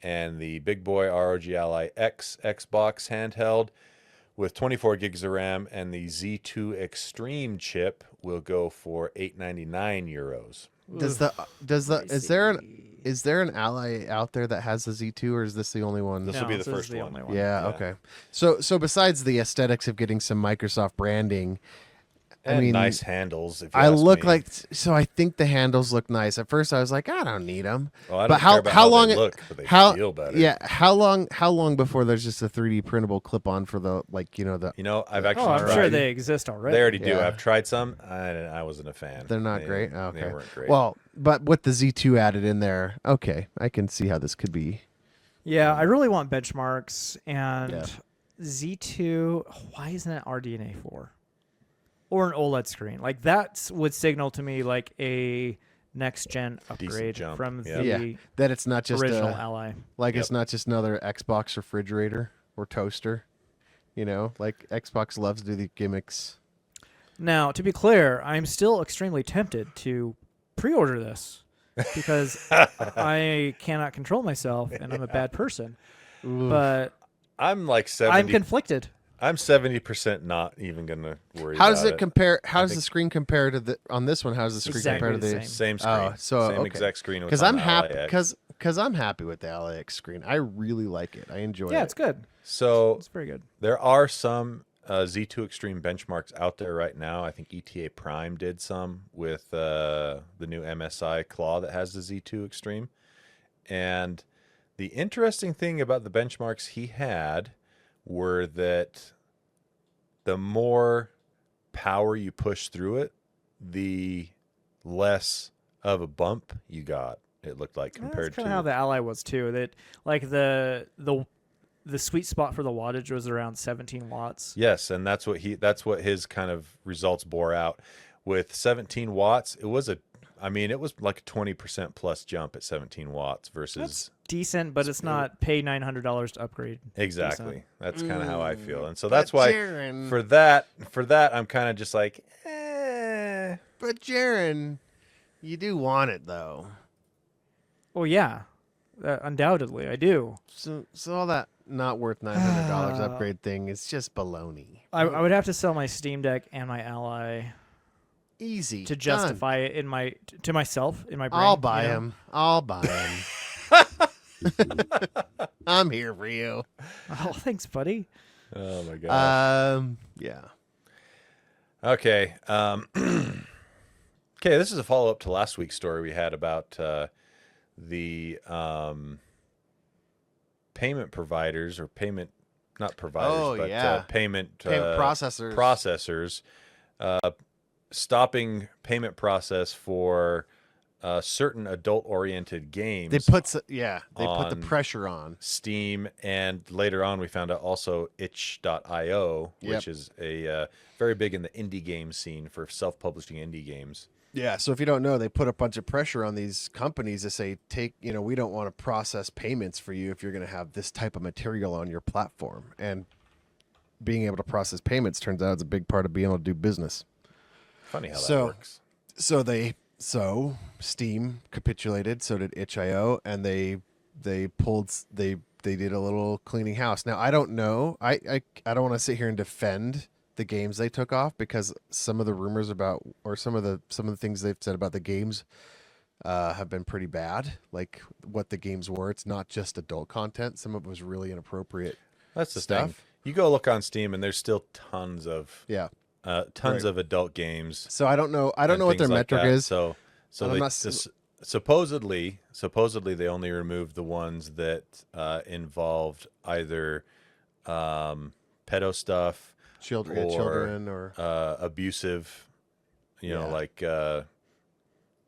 And the big boy ROG Ally X Xbox handheld with 24 gigs of RAM and the Z2 Extreme chip will go for 899 euros. Is there an Ally out there that has the Z2, or is this the only one? This will be the first one. Only one. Yeah, okay. So besides the aesthetics of getting some Microsoft branding, And I mean, nice handles. If you I ask look me. like I think the handles look nice. At first, I was like, I don't need them. Well, I don't but care about how long they look, but they how feel better. Yeah, how long before there's just a 3D printable clip-on for the the You know, I've actually Oh, I'm tried. sure they exist already. They already do. Yeah. I've tried some. I wasn't a fan. They're not They- great. Oh, okay. They weren't great. Well, but with the Z2 added in there, okay, I can see how this could be. Yeah, I really want benchmarks and Yeah. Z2. Why isn't it RDNA 4 or an OLED screen? Like that would signal to me like a next gen upgrade jump, from yeah. the Yeah, that it's not just original Ally. like Yep. it's not just another Xbox refrigerator or toaster. Like Xbox loves to do the gimmicks. Now, to be clear, I'm still extremely tempted to pre-order this because I cannot control myself and I'm a bad person. But I'm like I'm 70. conflicted. I'm 70% not even gonna worry. How does about it compare? How does think- the screen compare to the on this one? How does the screen Exactly compare to the the? Same screen. Oh, so same okay. exact screen. Because I'm happy because I'm happy with the LAX screen. I really like it. I enjoy it. Yeah, it's good. So It's very good. there are some Z2 Extreme benchmarks out there right now. I think ETA Prime did some with the new MSI Claw that has the Z2 Extreme. And the interesting thing about the benchmarks he had were that the more power you push through it, the less of a bump you got. It looked like compared That's kind to of how the Ally was too. That like the sweet spot for the wattage was around 17 watts. Yes, and that's what his kind of results bore out. With 17 watts, it was like a 20% plus jump at 17 watts versus That's decent, but it's not pay $900 to upgrade. exactly. decent. That's kind of how I feel. And so But that's why Jarron- for that I'm kind of just like But Jarron, you do want it though. Well, yeah, undoubtedly I do. So all that not worth $900 upgrade thing is just baloney. I would have to sell my Steam Deck and my Ally Easy to done. justify it to myself in my brain. I'll buy you know? him. I'll buy him. I'm here for you. Oh, thanks, buddy. oh my gosh. Yeah. Okay. Okay, this is a follow-up to last week's story we had about the payment providers or payment, not providers, Oh, but yeah. payment Processors. stopping payment process for certain adult-oriented games. They put put the on pressure on. Steam, and later on we found out also itch.io, Yep. which is a very big in the indie game scene for self-publishing indie games. Yeah, so if you don't know, they put a bunch of pressure on these companies to say, we don't want to process payments for you if you're going to have this type of material on your platform. And being able to process payments turns out it's a big part of being able to do business. Funny how that So- works. So Steam capitulated, so did itch.io, and they did a little cleaning house. Now I don't know. I don't want to sit here and defend the games they took off because some of the rumors about or some of the things they've said about the games have been pretty bad. Like what the games were. It's not just adult content. Some of it was really inappropriate. That's the stuff. thing. You go look on Steam, and there's still tons of Yeah. tons Right. of adult games. So I don't know. I don't and know what their things like metric that. is. So And I'm they not s- supposedly they only removed the ones that involved either pedo stuff, children or abusive, Yeah. like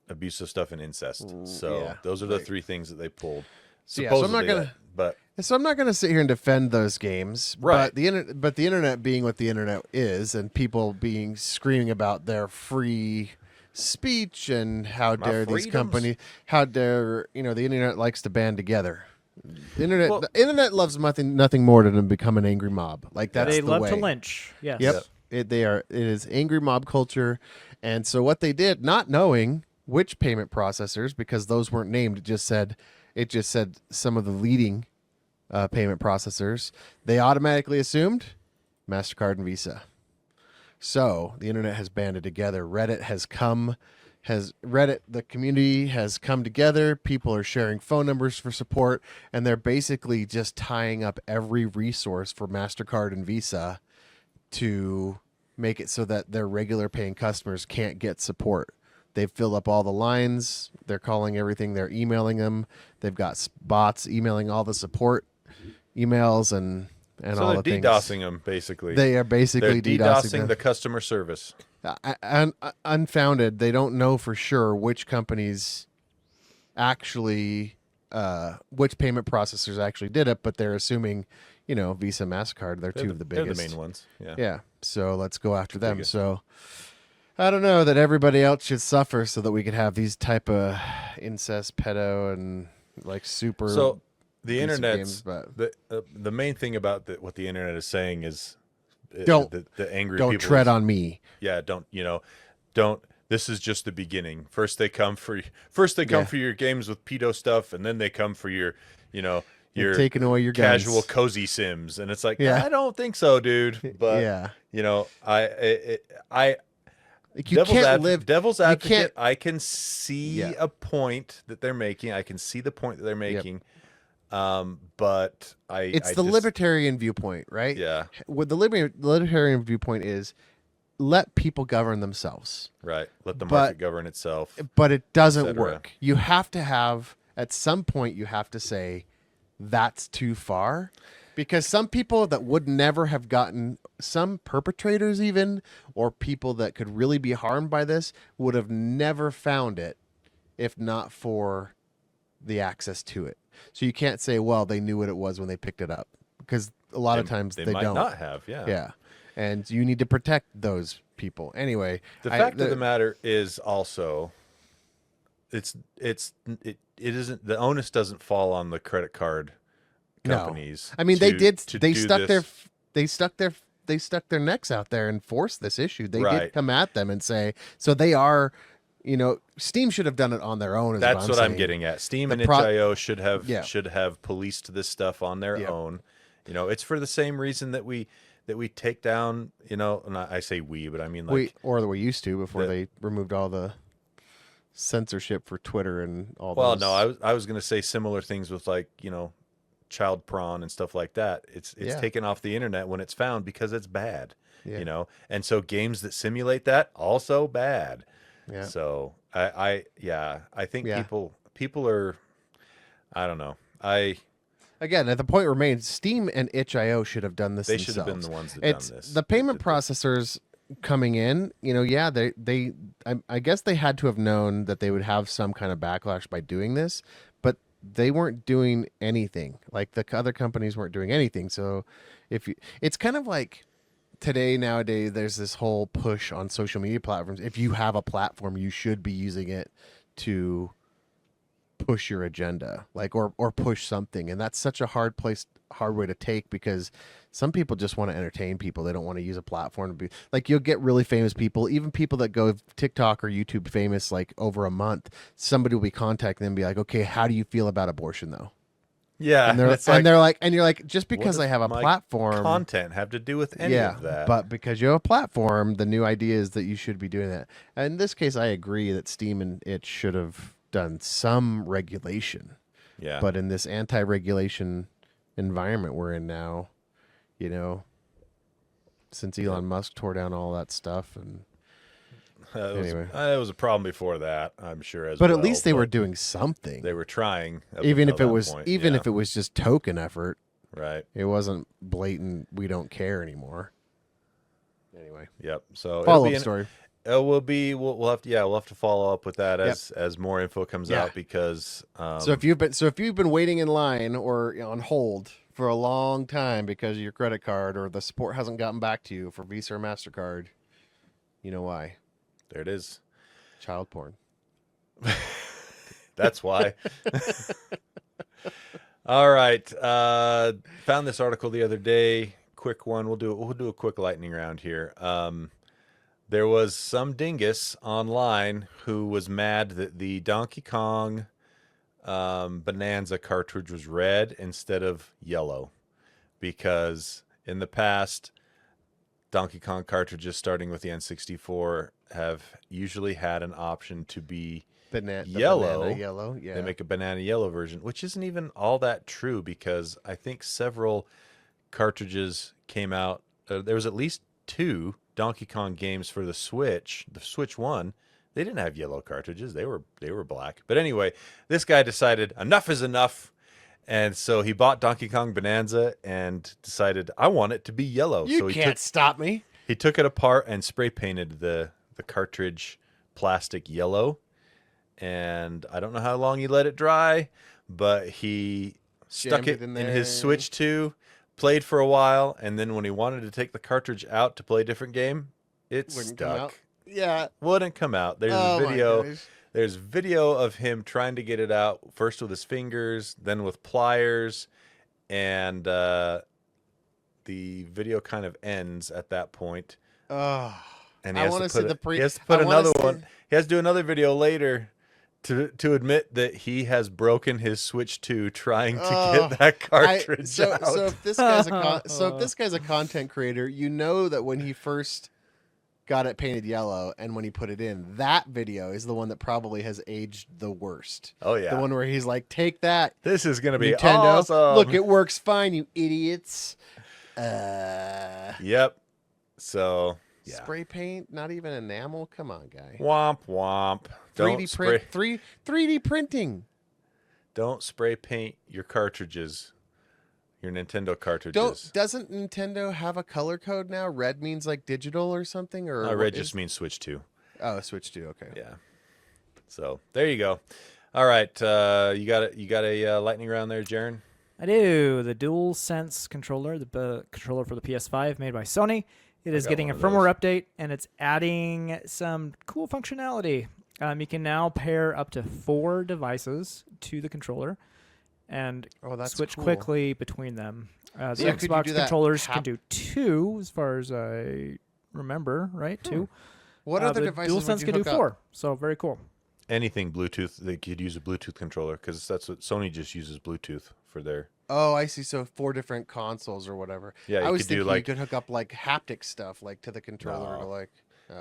abusive stuff and incest. So yeah, those are the right. three things that they pulled. So, yeah, so I'm not Supposedly, gonna- but So I'm not going to sit here and defend those games, Right. But the internet being what the internet is, and people being screaming about their free speech and how My dare these freedoms. companies, how dare the internet likes to band together. Well- The internet loves nothing more than to become an angry mob. Like that's They the love way. to lynch. Yes. Yep. Yep. It is angry mob culture, and so what they did, not knowing which payment processors, because those weren't named, it just said some of the leading payment processors. They automatically assumed MasterCard and Visa. So the internet has banded together. The community has come together. People are sharing phone numbers for support, and they're basically just tying up every resource for MasterCard and Visa to make it so that their regular paying customers can't get support. They've filled up all the lines. They're calling everything. They're emailing them. They've got bots emailing all the support emails and so all they're the things. DDoSing them, basically. They are basically they're DDoSing DDoSing the customer service. Unfounded. They don't know for sure which companies actually, which payment processors actually did it, but they're assuming, Visa, MasterCard, they're two of the biggest. They're the main ones. Yeah. Yeah. So let's go after them. Biggest. So I don't know that everybody else should suffer so that we could have these type of incest, pedo, and like super. So the piece of internet's games, but the main thing about what the internet is saying is Don't- the angry don't people tread on me. Yeah, don't. This is just the beginning. First they come for your games with pedo stuff, and then they come for your You're taking away your casual guns. cozy sims, and it's like, Yeah. I don't think so, dude. But Yeah. I Like, you can't live. devil's you advocate. can't- I can see Yeah. a point that they're making. I can see the point that they're making. But It's I the just- libertarian viewpoint, right? Yeah, What the libertarian viewpoint is, let people govern themselves. right. Let the But- market govern itself. But it doesn't cetera. work. You have to have, at some point, you have to say, that's too far. Because some people that would never have gotten, some perpetrators even, or people that could really be harmed by this, would have never found it if not for the access to it. So you can't say, well, they knew what it was when they picked it up. Because a lot of times they might don't. not have. Yeah. Yeah. And you need to protect those people. Anyway. The fact of the matter is also, it isn't, the onus doesn't fall on the credit card companies. I mean, they stuck this. their necks out there and forced this issue. They Right. did come at them and say, so they are, Steam should have done it on their own. That's what I'm saying. getting at. Steam The and pro- itch.io should Yeah. have policed this stuff on their Yep. own. It's for the same reason that we take down. And I say we, but I mean like we used to before the- they removed all the censorship for Twitter and all. Well, those. no, I was going to say similar things with child prawn and stuff like that. It's Yeah. taken off the internet when it's found because it's bad. Yeah. And so games that simulate that also bad. Yeah. So I think Yeah. people are, I don't know. Again, at the point remains, Steam and itch.io should have done this. They should have been themselves. the ones that It's done this. the payment processors coming in. I guess they had to have known that they would have some kind of backlash by doing this, but they weren't doing anything. Like the other companies weren't doing anything. So it's kind of like nowadays, there's this whole push on social media platforms. If you have a platform, you should be using it to push your agenda, or push something. And that's such a hard way to take, because some people just want to entertain people. They don't want to use a platform to be like, you'll get really famous people, even people that go TikTok or YouTube famous, like over a month, somebody will be contacting them and be like, okay, how do you feel about abortion though? Yeah, And you're like, just because what I have a does my platform, content have to do with any of that? but because you have a platform, the new idea is that you should be doing that. And in this case, I agree that Steam and it should have done some regulation. Yeah, But in this anti-regulation environment we're in now, since Elon Musk tore down all that stuff, and anyway. it was a problem before that, I'm sure. but at least they were doing something. They were trying, up Even until if it that was point, if it was just token effort. right. It wasn't blatant, we don't care anymore. Anyway, Yep. So follow-up story. It will be. We'll have to follow up with that as more info comes Yeah. out, because So if you've been waiting in line or on hold for a long time because of your credit card, or the support hasn't gotten back to you for Visa or MasterCard, you know why? there it is. Child porn. That's why. All right. Found this article the other day. quick one. We'll do a quick lightning round here. There was some dingus online who was mad that the Donkey Kong Bonanza cartridge was red instead of yellow, because in the past, Donkey Kong cartridges starting with the N64 have usually had an option to be yellow. Banana yellow, yeah. They make a banana yellow version, which isn't even all that true, because I think several cartridges came out. There was at least 2 Donkey Kong games for the Switch. The Switch 1, they didn't have yellow cartridges. They were black. But anyway, this guy decided enough is enough. And so he bought Donkey Kong Bonanza and decided, I want it to be yellow. You so can't stop me. He took it apart and spray painted the cartridge plastic yellow. And I don't know how long he let it dry, but he stuck it in his Switch 2, played for a while, and then when he wanted to take the cartridge out to play a different game, it stuck. Yeah. Wouldn't come out. There's a video. There's video of him trying to get it out, first with his fingers, then with pliers, and the video kind of ends at that point. Oh, and I want to see he has to put another one. He has to do another video later to admit that he has broken his Switch 2 trying to get that cartridge out. So if this guy's a content creator, you know that when he first got it painted yellow and when he put it in, that video is the one that probably has aged the worst. Oh yeah, the one where he's like, "Take that! This is gonna be Nintendo. Awesome. Look, it works fine, you idiots." Yep. So yeah. Spray paint, not even enamel. Come on, guy. Womp womp. 3D print, 3D printing. Don't spray paint your cartridges. Your Nintendo cartridges. Doesn't Nintendo have a color code now? Red means like digital or something, or red just means Switch 2. Oh, Switch 2. Okay. Yeah. So there you go. All right, you got a lightning round there, Jarron? I do. The DualSense controller, the controller for the PS5 made by Sony. It is getting a firmware update, and it's adding some cool functionality. You can now pair up to 4 devices to the controller and switch quickly between them. The Xbox controllers can do 2, as far as I remember, right? 2. What other devices DualSense can do 4, so very cool. Anything Bluetooth, they could use a Bluetooth controller, because that's what Sony just uses Bluetooth for their... Oh, I see. So 4 different consoles or whatever. Yeah, I was thinking you could hook up like haptic stuff, like to the controller, to like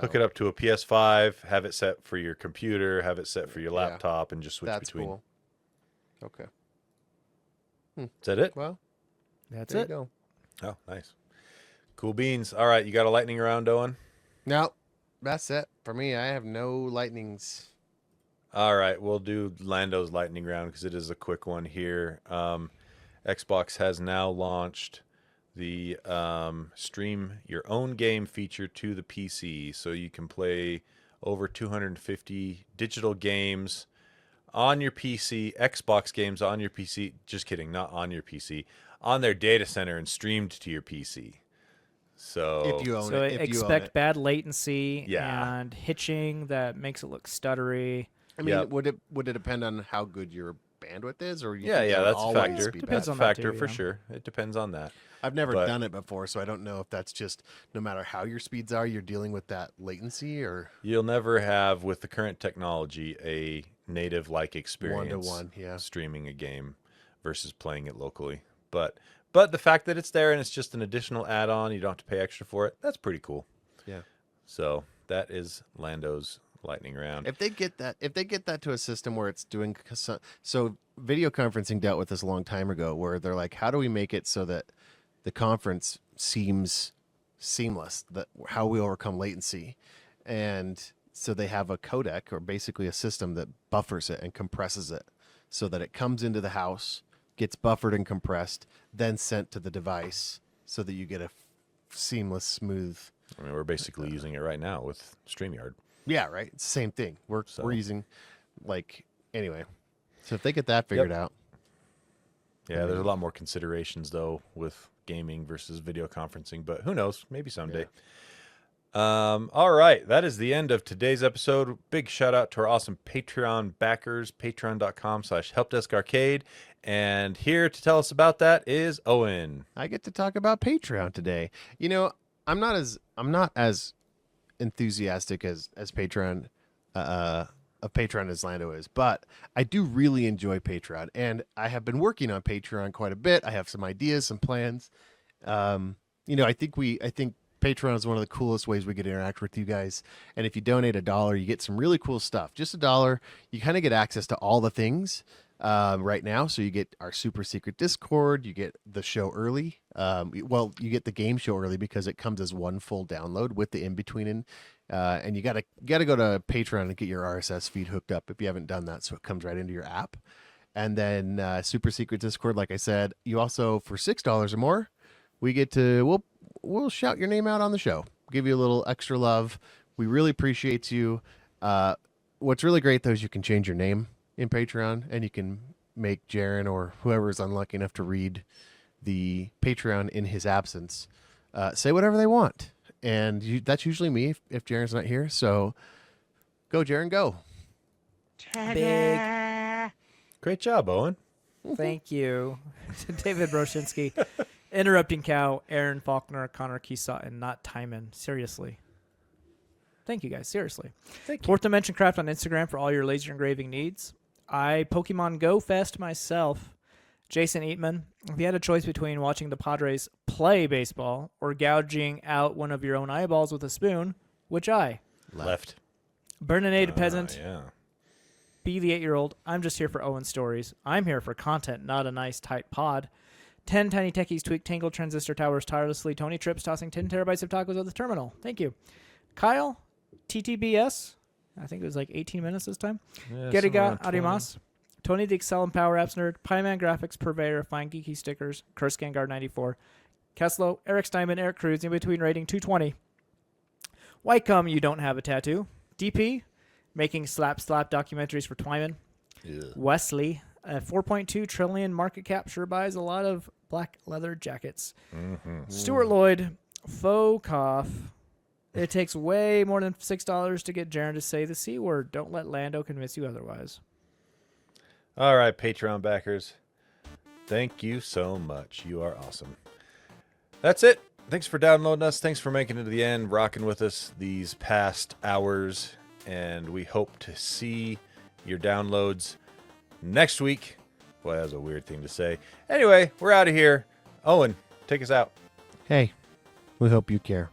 hook it up to a PS5, have it set for your computer, have it set for your laptop, and just switch between. Cool. Okay. Is that it? Well, that's there it. You go. Oh, nice. Cool beans. All right, you got a lightning round, Owen? No, that's it for me. I have no lightnings. All right, we'll do Lando's lightning round because it is a quick one here. Xbox has now launched the stream your own game feature to the PC, so you can play over 250 digital games on your PC, Xbox games on your PC. Just kidding, not on your PC, on their data center and streamed to your PC. So if you own it, expect bad latency and hitching that makes it look stuttery. I mean, would it depend on how good your bandwidth is, or that's a factor. Depends That's a on factor that too, for sure. It depends on that. I've never done it before, so I don't know if that's just no matter how your speeds are, you're dealing with that latency, or you'll never have with the current technology a native like experience 1-to-1, streaming a game versus playing it locally. But the fact that it's there and it's just an additional add-on, you don't have to pay extra for it. That's pretty cool. Yeah. So that is Lando's lightning round. If they get that to a system where it's doing so video conferencing dealt with this a long time ago, where they're like, how do we make it so that the conference seems seamless, that how we overcome latency? And so they have a codec, or basically a system that buffers it and compresses it so that it comes into the house, gets buffered and compressed, then sent to the device so that you get a seamless, smooth. I mean, we're basically using it right now with StreamYard. Yeah, right. It's the same thing. We're using, anyway. So if they get that figured out. Yeah, there's a lot more considerations, though, with gaming versus video conferencing. But who knows? Maybe someday. All right, that is the end of today's episode. Big shout out to our awesome Patreon backers, patreon.com/helpdeskarcade. And here to tell us about that is Owen. I get to talk about Patreon today. You know, I'm not as enthusiastic as Patreon of Patreon as Lando is, but I do really enjoy Patreon, and I have been working on Patreon quite a bit. I have some ideas, some plans. I think Patreon is one of the coolest ways we get to interact with you guys. And if you donate $1, you get some really cool stuff. Just $1, you kind of get access to all the things right now. So you get our super secret Discord. You get the show early. You get the game show early because it comes as one full download with the in between. And you gotta go to Patreon and get your RSS feed hooked up if you haven't done that, so it comes right into your app. And then super secret Discord, like I said. You also, for $6 or more, we get to we'll shout your name out on the show, give you a little extra love. We really appreciate you. What's really great though is you can change your name in Patreon, and you can make Jarron or whoever is unlucky enough to read the Patreon in his absence say whatever they want. And that's usually me if Jarron's not here. So go, Jarron, go. Big. Great job, Owen. Thank you. David Broshinsky, Interrupting Cow, Aaron Faulkner, Connor Kisot, and Not Timon. Seriously. Thank you, guys. Seriously. Thank you. Fourth Dimension Craft on Instagram for all your laser engraving needs. I Pokemon Go Fest myself. Jason Eatman, if you had a choice between watching the Padres play baseball or gouging out one of your own eyeballs with a spoon, which eye? Left. Burninated Peasant, Yeah. Be the 8-year-old. I'm just here for Owen stories. I'm here for content, not a nice, tight pod. 10 tiny techies tweak tangled transistor towers tirelessly. Tony Trips tossing 10 terabytes of tacos at the terminal. Thank you. Kyle, TTBS. I think it was like 18 minutes this time. Yeah, Geriga Arimas. Tony the Excel and Power Apps Nerd, Pieman Graphics, Purveyor of Fine Geeky Stickers, Curse Vanguard 94, Keslo, Eric Steinman, Eric Cruz, in between rating 220. Whitecomb, you don't have a tattoo. DP, making slap documentaries for Twyman. Yeah. Wesley, 4.2 trillion market cap, sure buys a lot of black leather jackets. Mm-hmm. Stuart Lloyd, faux cough. It takes way more than $6 to get Jarron to say the C word. Don't let Lando convince you otherwise. All right, Patreon backers. Thank you so much. You are awesome. That's it. Thanks for downloading us. Thanks for making it to the end, rocking with us these past hours. And we hope to see your downloads next week. Boy, that was a weird thing to say. Anyway, we're out of here. Owen, take us out. Hey, we hope you care.